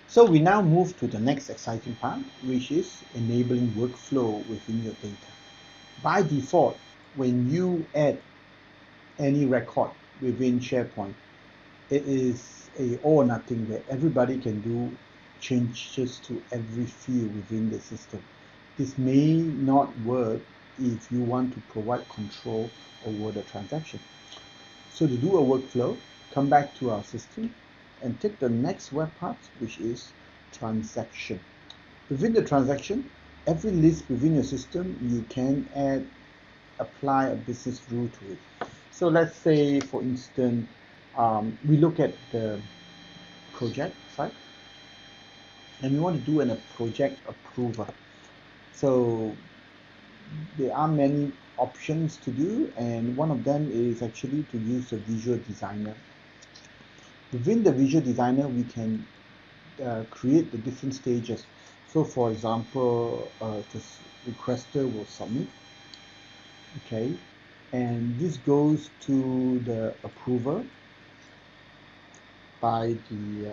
So we now move to the next exciting part, which is enabling workflow within your data. By default, when you add any record within SharePoint, it is a all or nothing where everybody can do changes to every field within the system. This may not work if you want to provide control over the transaction. So to do a workflow, come back to our system and take the next web part, which is transaction. Within the transaction, every list within your system, you can apply a business rule to it. So let's say, for instance, we look at the project side, and we want to do a project approver. So there are many options to do, and one of them is actually to use a visual designer. Within the visual designer, we can create the different stages. So for example, the requester will submit, okay, and this goes to the approver by the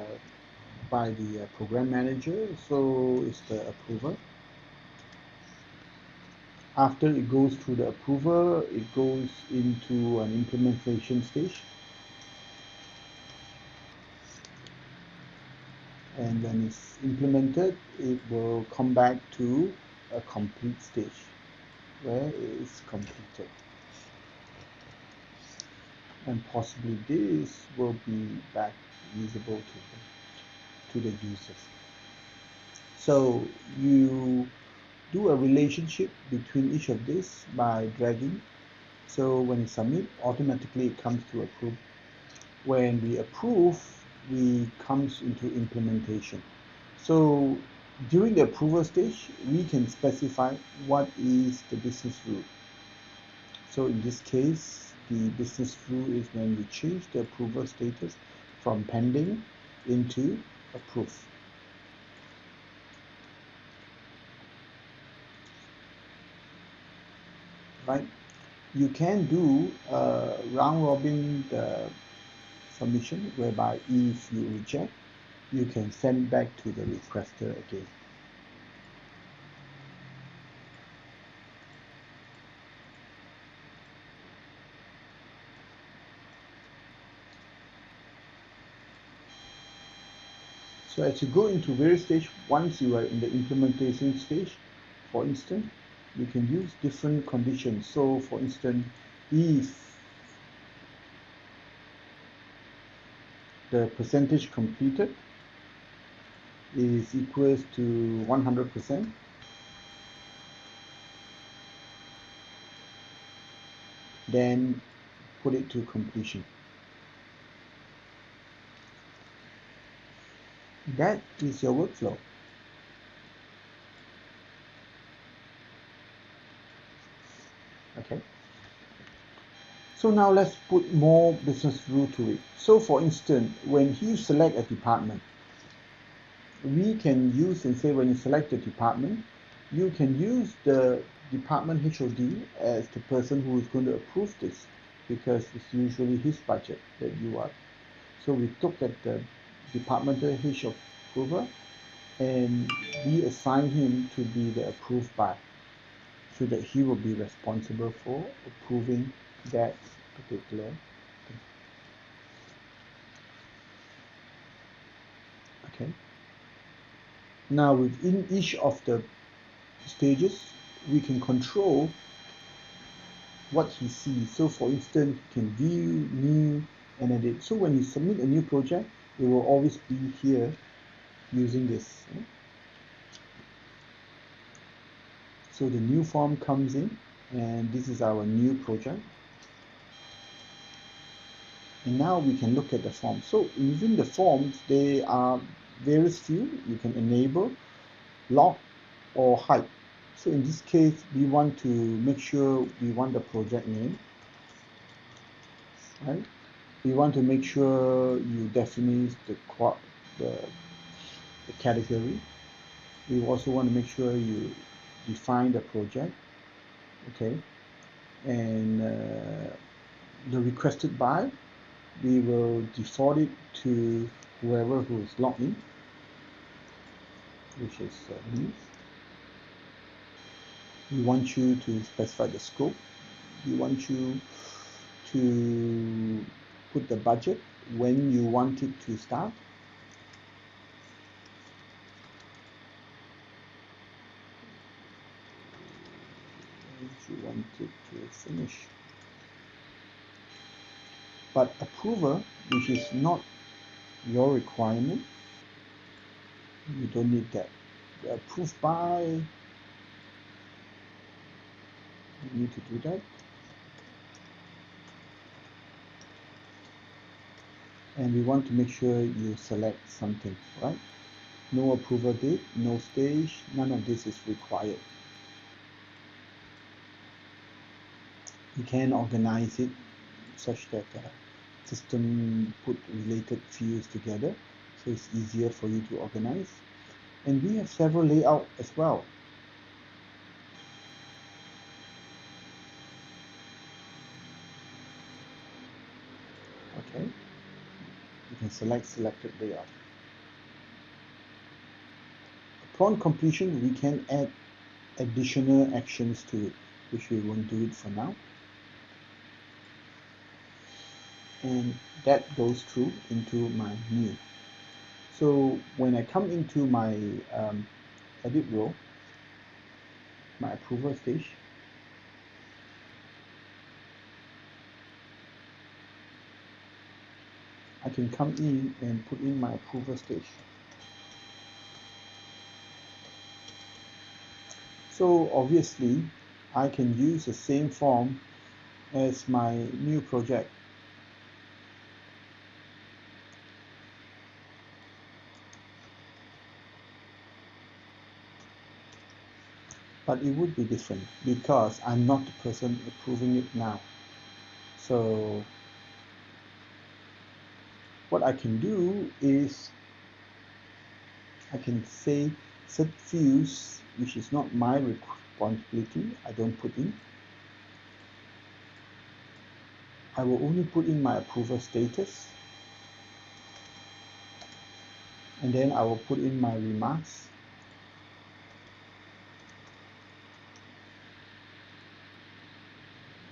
program manager. So it's the approver. After it goes through the approver, it goes into an implementation stage. And when it's implemented, it will come back to a complete stage where it is completed. And possibly this will be back visible to the users. So you do a relationship between each of these by dragging. So when you submit, automatically it comes to approve. When we approve, we comes into implementation. So during the approval stage, we can specify what is the business rule. So in this case, the business rule is when we change the approval status from pending into approved. Right? You can do round robin the submission, whereby if you reject, you can send back to the requester again. So as you go into various stages, once you are in the implementation stage, for instance, you can use different conditions. So for instance, if the percentage completed is equals to 100%, then put it to completion. That is your workflow. Okay. So now let's put more business rule to it. So for instance, when you select a department, we can use and say when you select a department, you can use the department HOD as the person who is going to approve this, because it's usually his budget that you are. So we took at the departmental HOD approver and we assign him to be the approved by, so that he will be responsible for approving that particular thing. Okay. Now within each of the stages, we can control what he sees. So for instance, he can view, new, and edit. So when you submit a new project, it will always be here using this. So the new form comes in, and this is our new project. And now we can look at the form. So within the forms, there are various fields. You can enable, lock, or hide. So in this case, we want to make sure we want the project name, right? We want to make sure you define the category. We also want to make sure you define the project, okay? And the requested by, we will default it to whoever who is logged in. which is me. We want you to specify the scope. We want you to put the budget, when you want it to start, and you want it to finish. But approver, which is not your requirement, you don't need that. The approved by, you need to do that. And we want to make sure you select something, right? No approval date, no stage, none of this is required. You can organize it such that system put related fields together, so it's easier for you to organize. And we have several layouts as well. Okay, you can select selected layout. Upon completion, we can add additional actions to it, which we won't do it for now. And that goes through into my new. So when I come into my edit row, my approval stage, I can come in and put in my approval stage. So obviously, I can use the same form as my new project. But it would be different because I'm not the person approving it now. So what I can do is I can say set fields, which is not my responsibility, I don't put in. I will only put in my approval status, and then I will put in my remarks.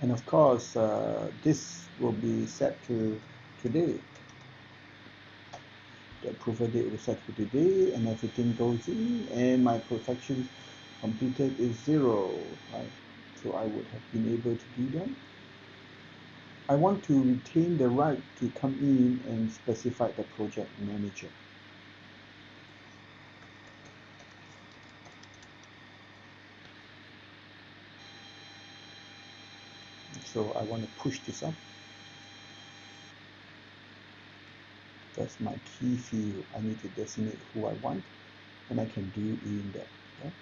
And of course, this will be set to today. The approval date will set to today, and everything goes in, and my perfection completed is 0, right? So I would have been able to do that. I want to retain the right to come in and specify the project manager. So I want to push this up. That's my key field. I need to designate who I want, and I can do in that. Okay?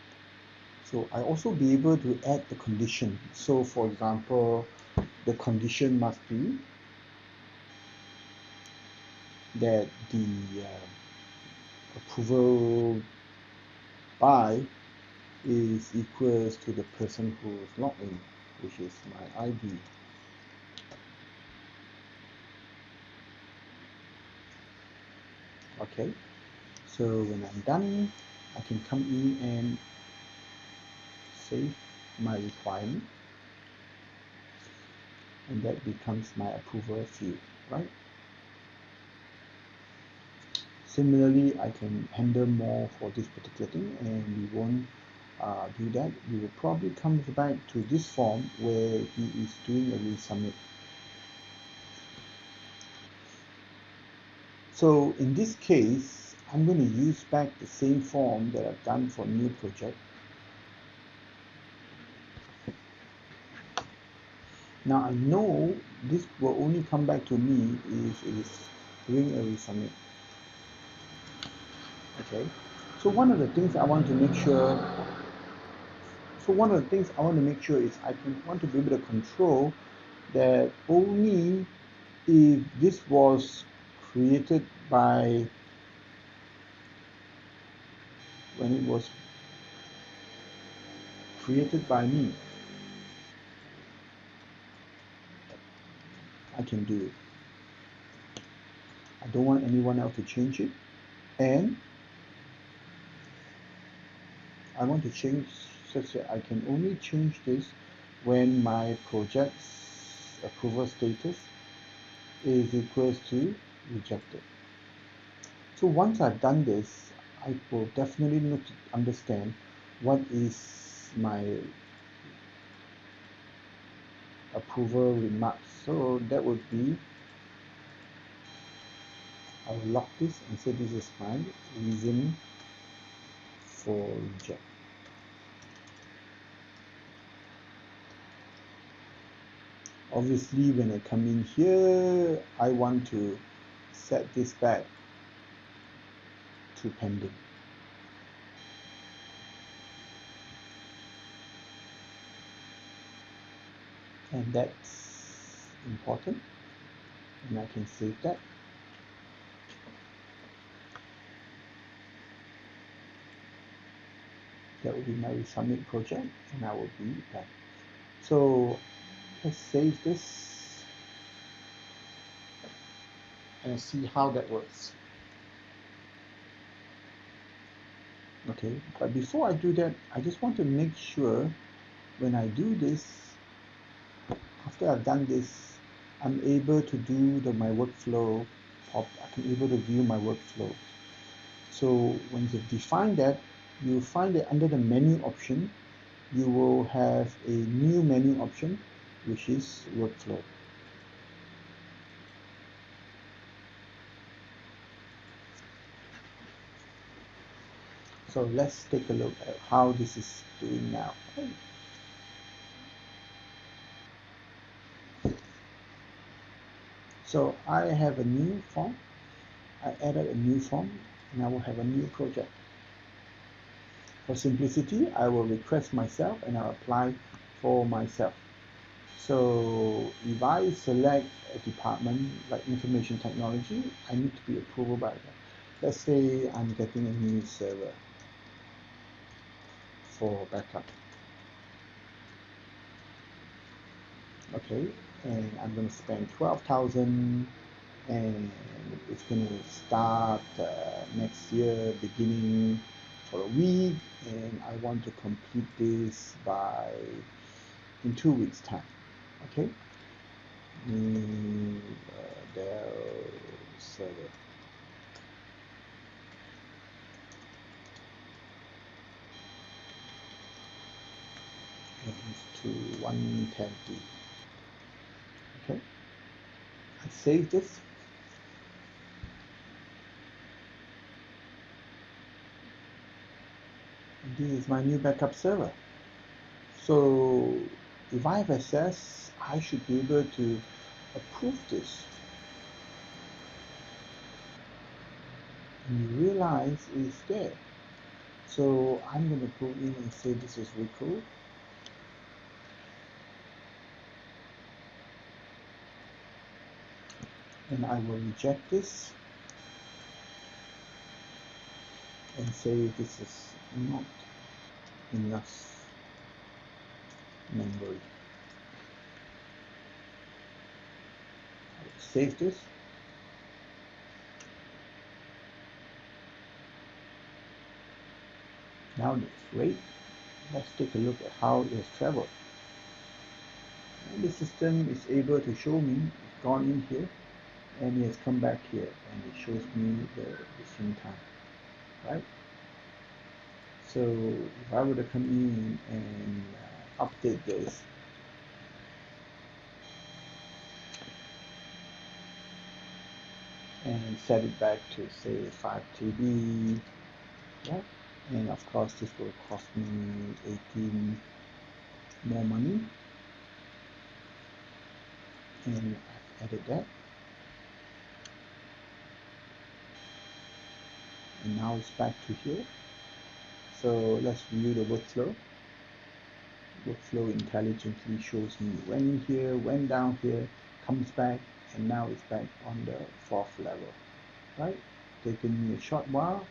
So I also be able to add the condition. So for example, the condition must be that the approval by is equals to the person who is logged in, which is my ID. Okay, so when I'm done, I can come in and save my requirement, and that becomes my approval field, right? Similarly, I can handle more for this particular thing, and we won't do that. We will probably come back to this form where he is doing a resubmit. So in this case, I'm going to use back the same form that I've done for new project. Now I know this will only come back to me if it is doing a resubmit. Okay, so one of the things I want to make sure is I want to be able to control that only if this was created by when it was created by me, I can do it. I don't want anyone else to change it, and I want to change such that I can only change this when my project's approval status is equals to rejected. So once I've done this, I will definitely need to understand what is my approval remarks. So that would be, I'll lock this and say this is my reason for reject. Obviously, when I come in here, I want to set this back to pending. And that's important, and I can save that. That will be my resubmit project, and I will be back. So let's save this and see how that works. Okay, but before I do that, I just want to make sure when I do this, after I've done this, I'm able to do my workflow, or I can able to view my workflow. So when you define that, you find that under the menu option, you will have a new menu option, which is workflow. So let's take a look at how this is doing now. So I have a new form. I added a new form, and I will have a new project. For simplicity, I will request myself and I'll apply for myself. So if I select a department like information technology, I need to be approved by that. Let's say I'm getting a new server for backup. Okay, and I'm going to spend 12,000, and it's going to start next year beginning for a week, and I want to complete this in 2 weeks time. Okay, Dell server. To 110p. Okay, I save this. And this is my new backup server. So if I have access, I should be able to approve this. And you realize it's there. So I'm going to go in and say this is Rico. And I will reject this and say this is not enough memory. I will save this. Now it's great. Let's take a look at how it has traveled. And the system is able to show me it's gone in here and it has come back here and it shows me the same time, right? So if I were to come in and update this, and set it back to say 5 TB, yeah, and of course this will cost me 18 more money, and I've added that, and now it's back to here. So let's view the workflow. Workflow intelligently shows me went in here, went down here, comes back, and now it's back on the 4th level, right? Taking me a short while,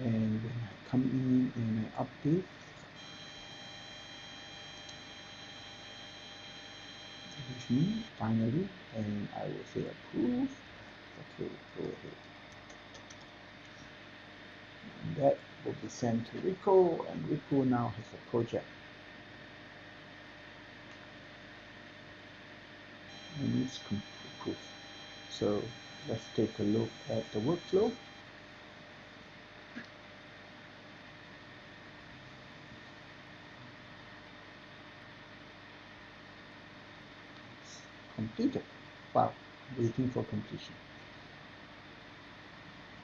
and when I come in and I update, it's me finally, and I will say approve. Okay, go ahead. And that will be sent to Rico, and Rico now has a project. And it's proof. So let's take a look at the workflow. It's completed. Wow, waiting for completion.